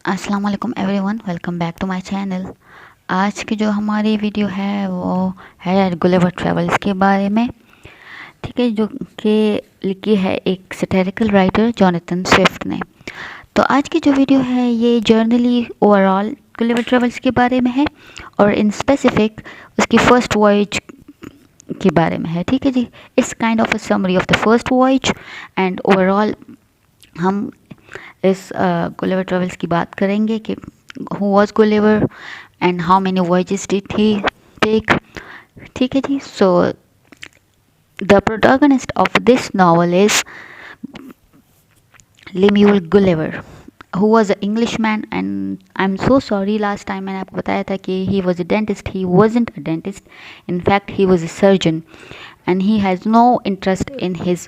अस्सलाम वालेकुम everyone, welcome back to my channel. आज की जो हमारी वीडियो है वो है गुलिवर ट्रेवल्स के बारे में। ठीक है, जो कि लिखी है एक सैटिरिकल राइटर जोनाथन स्विफ्ट ने। तो आज की जो वीडियो है ये जर्नली ओवरऑल गुलिवर ट्रेवल्स के बारे में है और इन स्पेसिफिक उसकी फ़र्स्ट वॉयज के बारे में है। ठीक है जी, it's kind of a summary of the first voyage and overall हम इस गुलिवर ट्रेवल्स की बात करेंगे कि who was Gulliver and how many voyages did he take. ठीक है जी, so the protagonist of this novel is Lemuel Gulliver who was an Englishman, and I'm so sorry last time मैंने आपको बताया था कि he was a dentist. He wasn't a dentist. In fact, he was a surgeon and he has no interest in his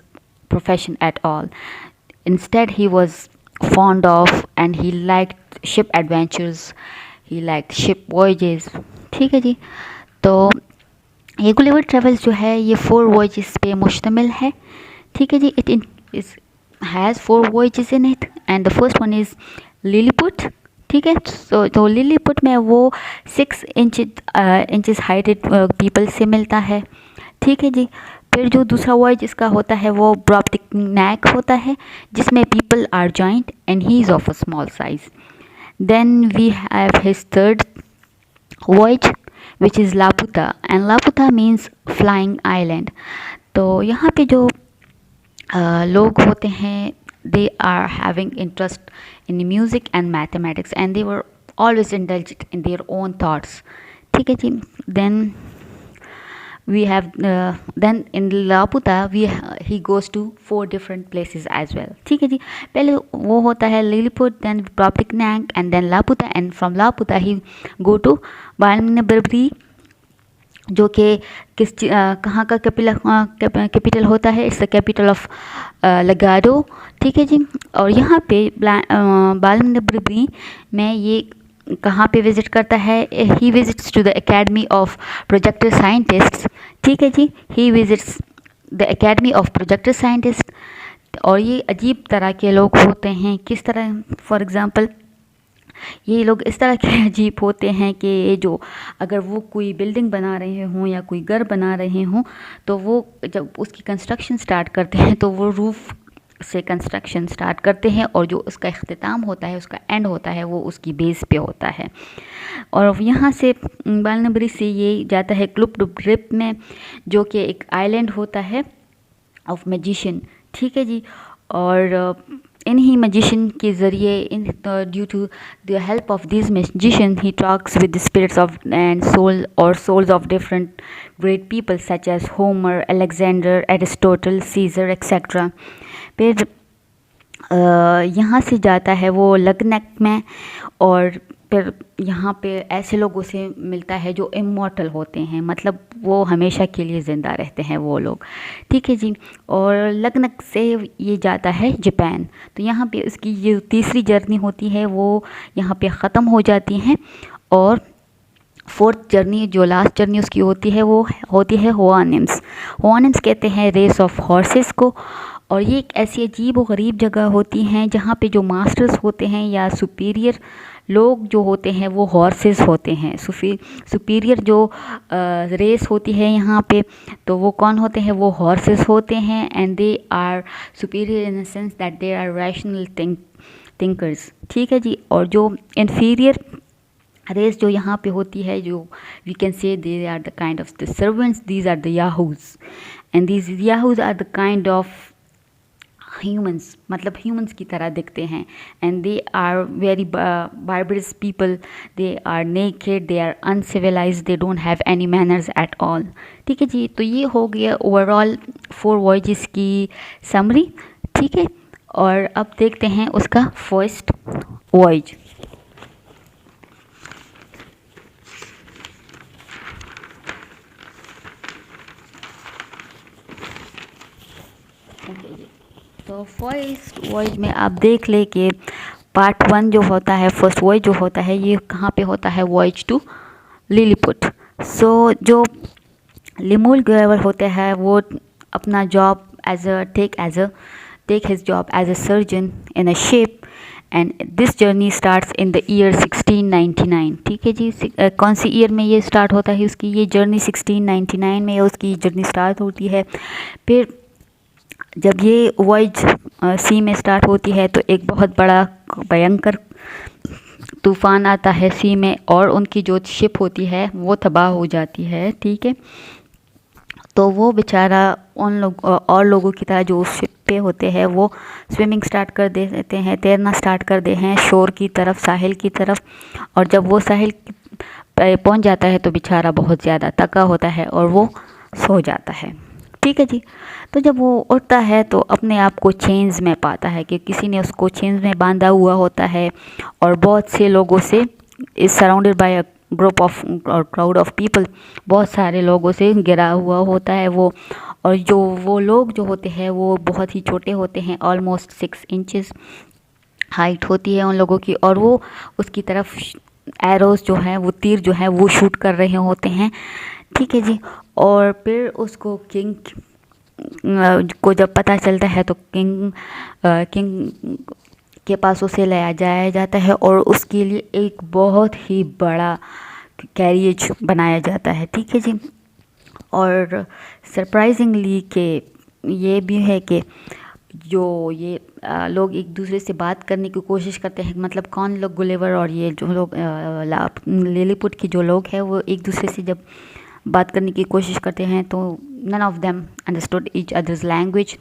profession at all. Instead, he was fond of and he liked ship adventures. He liked ship voyages. ठीक है जी, तो ये Gulliver travels जो है ये 4 voyages पे मुश्तमिल है। ठीक है जी, it is has 4 voyages in it and the first one is Lilliput. ठीक है, तो लिलीपुट में वो 6 इंचेस हाइटेड पीपल से मिलता है। ठीक है जी, फिर जो दूसरा वॉयज इसका होता है वो ब्रॉप्टिकनैक होता है जिसमें people are giant and he is of a small size. Then we have his third voyage which is Laputa and Laputa means flying island. तो यहाँ पे जो लोग होते हैं they are having interest in music and mathematics and they were always indulged in their own thoughts. ठीक है जी, then we have then in Laputa he goes to 4 different places as well. ठीक है जी, पहले वो होता है Lilliput, then Propicnank and then Laputa, and from Laputa he go to Balmnabarbi जो कि कहाँ का कैपिटल होता है, इट्स द कैपिटल ऑफ लगाडो। ठीक है जी, और यहाँ पे बालमनबरी में ये कहाँ पे विज़िट करता है, he visits to the academy of projector scientists. ठीक है जी, he visits the academy of projector scientist. और ये अजीब तरह के लोग होते हैं, किस तरह, फॉर एग्ज़ाम्पल ये लोग इस तरह के अजीब होते हैं कि ये जो अगर वो कोई बिल्डिंग बना रहे हों या कोई घर बना रहे हों तो वो जब उसकी कंस्ट्रक्शन स्टार्ट करते हैं तो वो रूफ़ से कंस्ट्रक्शन स्टार्ट करते हैं और जो उसका इख्तिताम होता है, उसका एंड होता है, वो उसकी बेस पे होता है। और यहाँ से बालनबरी से ये जाता है क्लुपडुब्रिप में जो कि एक आइलैंड होता है ऑफ मैजिशियन। ठीक है जी, और इन्हीं मैजिशियन के ज़रिए in due to the help of this magician he talks with the spirits of and soul और souls of different great people such as Homer, Alexander, Aristotle, Caesar etcetera. फिर यहाँ से जाता है वो लगनक में और फिर यहाँ पे ऐसे लोगों से मिलता है जो इमॉर्टल होते हैं, मतलब वो हमेशा के लिए ज़िंदा रहते हैं वो लोग। ठीक है जी, और लगनक से ये जाता है जापान। तो यहाँ पे उसकी ये तीसरी जर्नी होती है वो यहाँ पे ख़त्म हो जाती हैं और 4th जर्नी जो लास्ट जर्नी उसकी होती है वो होती है होआनिम्स। होआनिम्स कहते हैं रेस ऑफ हॉर्सेस को, और ये एक ऐसी अजीब और गरीब जगह होती हैं जहाँ पे जो मास्टर्स होते हैं या सुपीरियर लोग जो होते हैं वो हॉर्सेस होते हैं। सुपीरियर जो रेस होती है यहाँ पे तो वो कौन होते हैं, वो हॉर्सेस होते हैं and they are superior in the sense that they are rational thinkers. ठीक है जी, और जो इन्फीरियर रेस जो यहाँ पे होती है, जो we can say they are the kind of the servants, these are the Yahoos and these Yahoos are the kind of humans, मतलब ह्यूमंस की तरह दिखते हैं and they are very barbarous people, they are naked, they are uncivilised, they don't have any manners at all. ठीक है जी, तो ये हो गया ओवरऑल 4 वॉयजेस की समरी। ठीक है, और अब देखते हैं उसका फर्स्ट वॉयज। तो फर्स्ट वॉयज में आप देख ले कि पार्ट 1 जो होता है, फर्स्ट वॉयज जो होता है ये कहाँ पे होता है, वॉयज टू लिलीपुट। सो जो लेम्यूल गुलिवर होते हैं वो अपना job take his job as a surgeon in a ship and this journey starts in the year 1699। ठीक है जी, कौन सी ईयर में ये स्टार्ट होता है उसकी ये जर्नी? 1699 में उसकी जर्नी स्टार्ट होती है। फिर जब ये वॉयज सी में स्टार्ट होती है तो एक बहुत बड़ा भयंकर तूफ़ान आता है सी में, और उनकी जो शिप होती है वो तबाह हो जाती है। ठीक है, तो वो बेचारा उन लोग और लोगों की तरह जो उस शिप पे होते हैं वो स्विमिंग स्टार्ट कर देते हैं, तैरना स्टार्ट कर दे हैं शोर की तरफ, साहिल की तरफ। और जब वो साहिल पहुंच जाता है तो बेचारा बहुत ज़्यादा थका होता है और वो सो जाता है। ठीक है जी, तो जब वो उठता है तो अपने आप को चेन्स में पाता है कि किसी ने उसको चेन्स में बांधा हुआ होता है, और बहुत से लोगों से is surrounded by a group of और क्राउड ऑफ पीपल, बहुत सारे लोगों से घिरा हुआ होता है वो। और जो वो लोग जो होते हैं वो बहुत ही छोटे होते हैं, ऑलमोस्ट 6 इंचेस हाइट होती है उन लोगों की, और वो उसकी तरफ एरोस जो है वो तीर जो है वो शूट कर रहे होते हैं। ठीक है जी, और फिर उसको किंग को जब पता चलता है तो किंग के पास उसे लाया जाया जाता है और उसके लिए एक बहुत ही बड़ा कैरियज बनाया जाता है। ठीक है जी, और सरप्राइजिंगली के ये भी है कि जो ये लोग एक दूसरे से बात करने की कोशिश करते हैं, मतलब कौन लोग, गुलिवर और ये जो लोग लिलीपुट के जो लोग हैं वो एक दूसरे से जब बात करने की कोशिश करते हैं तो none of them understood each others language.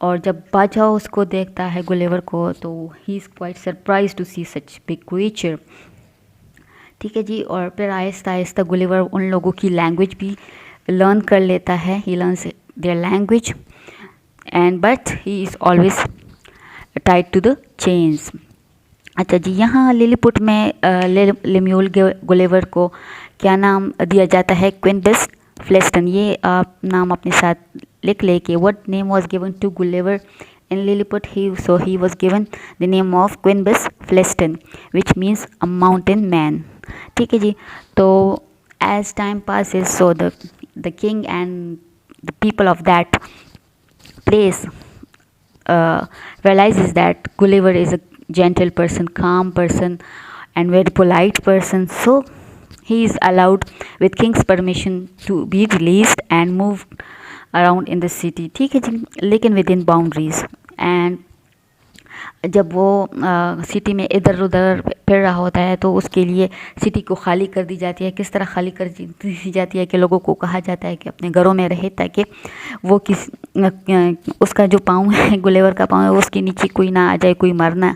और जब बादशाह उसको देखता है गुलिवर को तो he is quite surprise to see such big creature. ठीक है जी, और फिर आहिस्ता आहिस्ता गुलिवर उन लोगों की लैंग्वेज भी लर्न कर लेता है, he learns their language and but he is always tied to the chains. अच्छा जी, यहाँ लिलीपुट में लेम्यूल गुलिवर को क्या नाम दिया जाता है? क्विनबस फ्लेस्टन। ये आप नाम अपने साथ लिख ले कि what name was given to Gulliver in Lilliput, he was given the name of Quinbus Flestrin which means a mountain man. ठीक है जी, तो as time passes so the king and the people of that place realizes that Gulliver is a gentle person, calm person and very polite person, so he is allowed with king's permission to be released and move around in the city। ठीक है जी, लेकिन within boundaries। and जब वो city में इधर उधर फिर रहा होता है तो उसके लिए सिटी को खाली कर दी जाती है। किस तरह खाली कर दी जाती है कि लोगों को कहा जाता है कि अपने घरों में रहे ताकि वो उसका जो पाँव है, गुलेवर का पाँव है, उसके नीचे कोई ना आ जाए, कोई मरना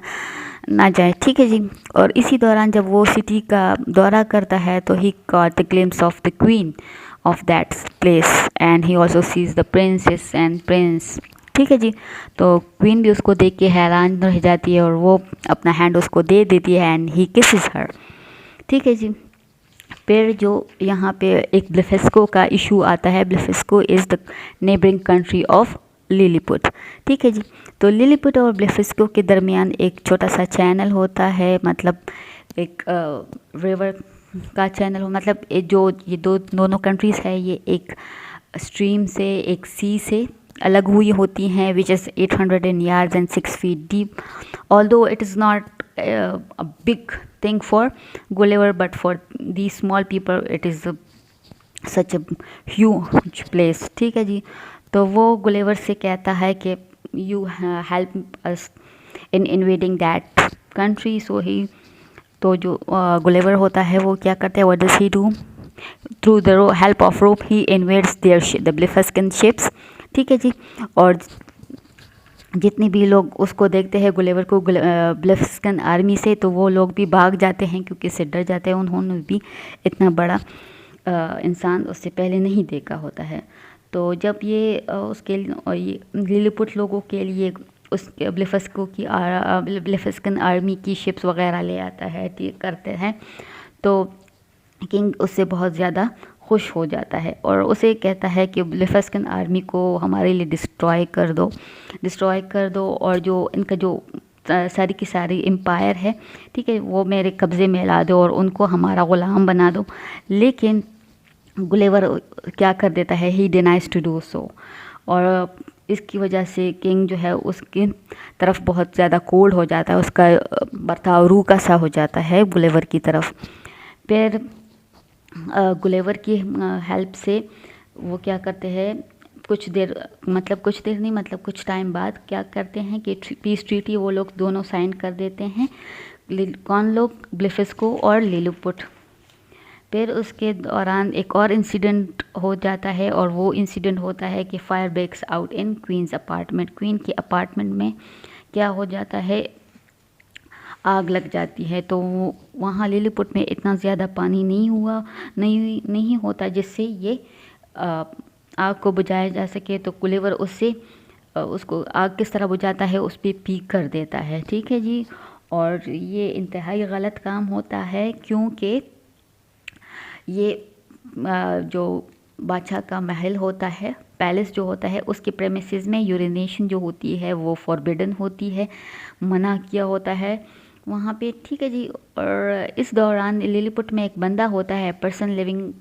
ना जाए। ठीक है जी, और इसी दौरान जब वो सिटी का दौरा करता है तो he got the glimpse of the queen of that place and he also sees the princess and prince. ठीक है जी, तो क्वीन भी उसको देख के हैरान रह जाती है और वो अपना हैंड उसको दे देती है एंड ही किसेस हर। ठीक है जी, फिर जो यहाँ पे एक ब्लेफेस्को का इशू आता है। Blefuscu is the neighbouring country of Lilliput. ठीक है जी, तो लिलीपुट और ब्लेफेस्को के दरमियान एक छोटा सा चैनल होता है, मतलब एक रिवर का चैनल हो, मतलब ये दोनों कंट्रीज़ है ये एक स्ट्रीम से, एक सी से अलग हुई होती हैं, which is 800 yards and 6 feet deep, although it is not a big thing for Gulliver, but for these small people it is such a huge place। ठीक है जी, तो वो गुलेवर से कहता है कि you help us in invading that country, so he तो जो गुलेवर होता है वो क्या करता है, what does he do? Through the help of rope he invades their the Blefuscan ships। ठीक है जी, और जितने भी लोग उसको देखते हैं गुलेवर को ब्लेफस्कन आर्मी से, तो वो लोग भी भाग जाते हैं क्योंकि इससे डर जाते हैं, उन्होंने भी इतना बड़ा इंसान उससे पहले नहीं देखा होता है। तो जब ये उसके ये लिलीपुट लोगों के लिए उस ब्लेफस्कन आर्मी की शिप्स वगैरह ले आता है, ठीक करते हैं, तो किंग उससे बहुत ज़्यादा खुश हो जाता है और उसे कहता है कि ब्लेफस्कन आर्मी को हमारे लिए डिस्ट्रॉय कर दो और जो इनका जो सारी की सारी एम्पायर है, ठीक है, वो मेरे कब्ज़े में ला दो और उनको हमारा ग़ुलाम बना दो। लेकिन गुलेवर क्या कर देता है, ही डिनाइज टू डू सो, और इसकी वजह से किंग जो है उसकी तरफ बहुत ज़्यादा कोल्ड हो जाता है, उसका बर्ताव रूखा सा हो जाता है गुलेवर की तरफ। फिर गुलेवर की हेल्प से वो क्या करते हैं, कुछ देर नहीं, मतलब कुछ टाइम बाद क्या करते हैं कि पीस ट्रीटी वो लोग दोनों साइन कर देते हैं। कौन लोग? ब्लिफिस्को और लिलीपुट। फिर उसके दौरान एक और इंसिडेंट हो जाता है, और वो इंसिडेंट होता है कि fire breaks out in queen's apartment. Queen के अपार्टमेंट में क्या हो जाता है, आग लग जाती है। तो वहाँ लिलीपुट में इतना ज़्यादा पानी नहीं होता जिससे ये आग को बुझाया जा सके। तो गुलिवर उसको आग किस तरह बुझाता है, उस पर पीक कर देता है। ठीक है जी। और ये इंतहाई गलत काम होता है, क्योंकि ये जो बादशाह का महल होता है, पैलेस जो होता है, उसके प्रेमिसेस में यूरिनेशन जो होती है वो फॉरबिडन होती है, मना किया होता है वहाँ पे। ठीक है जी। और इस दौरान लिलीपुट में एक बंदा होता है, person living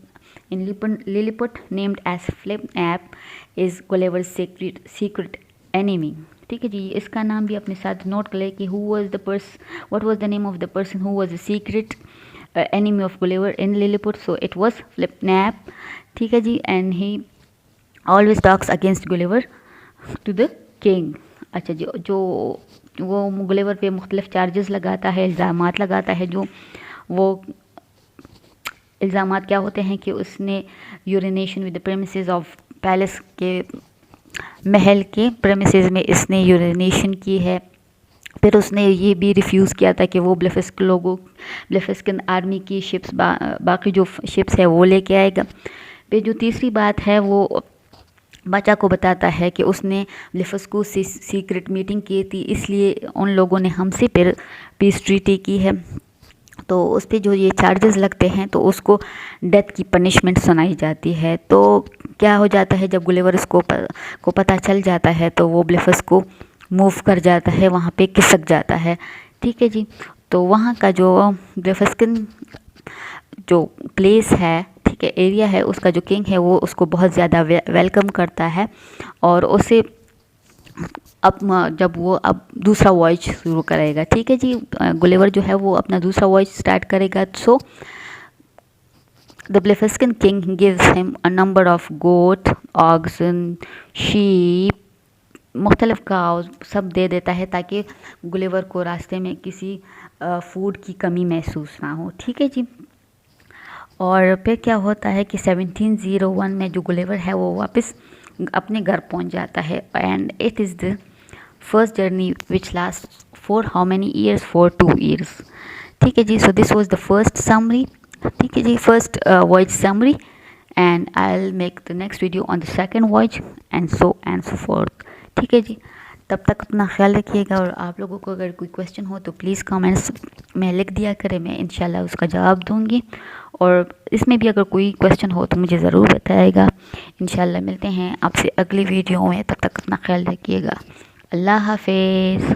in Lilliput named as Flimnap is Gulliver's secret enemy. ठीक है जी। इसका नाम भी अपने साथ नोट कर ले कि what was the name of the person who was the secret enemy of Gulliver in Lilliput. So it was Flipnap. ठीक है जी। and he always talks against Gulliver to the king. अच्छा जी। जो वो गुलिवर पे मुख्तलिफ चार्जेस लगाता है, इल्ज़ामात लगाता है। जो वो इल्ज़ामात क्या होते हैं कि उसने urination with the premises of palace के महल के प्रेमिसेस में इसने यूरिनेशन की है। फिर उसने ये भी रिफ्यूज़ किया था कि वो ब्लेफिस्कन आर्मी की शिप्स बाकी जो शिप्स है वो लेके आएगा। फिर जो तीसरी बात है, वो बादशाह को बताता है कि उसने ब्लेफिस्को से सीक्रेट मीटिंग की थी, इसलिए उन लोगों ने हमसे फिर पीस ट्रीटी की है। तो उस पर जो ये चार्जेस लगते हैं तो उसको डेथ की पनिशमेंट सुनाई जाती है। तो क्या हो जाता है, जब गुलिवर को पता चल जाता है तो वो ब्लेफिस्को मूव कर जाता है, वहाँ पे खिसक जाता है। ठीक है जी। तो वहाँ का जो ब्लेफिस्कन जो प्लेस है, ठीक है, एरिया है, उसका जो किंग है वो उसको बहुत ज़्यादा वेलकम करता है। और उसे जब वो दूसरा वॉयज शुरू करेगा, ठीक है जी, गुलिवर जो है वो अपना दूसरा वॉयज स्टार्ट करेगा। So the Blefuscan king gives him a number of goat, oxen, sheep, मुख्तलिफ काउज सब दे देता है, ताकि गुलिवर को रास्ते में किसी फूड की कमी महसूस ना हो। ठीक है जी। और फिर क्या होता है कि 1701 में जो गुलिवर है वो वापस अपने घर पहुंच जाता है। And it is the first journey which last for how many years, for 2 years। ठीक है जी। So this was the first summary. ठीक है जी, first voyage summary. And I will make the next video on the second voyage and so forth. ठीक है जी। तब तक अपना ख्याल रखिएगा, और आप लोगों को अगर कोई क्वेश्चन हो तो प्लीज़ कमेंट्स में लिख दिया करें, मैं इंशाल्लाह उसका जवाब दूंगी। और इसमें भी अगर कोई क्वेश्चन हो तो मुझे ज़रूर बताइएगा। इंशाल्लाह मिलते हैं आपसे अगली वीडियो में, तब तक अपना ख्याल रखिएगा। अल्लाह हाफिज़।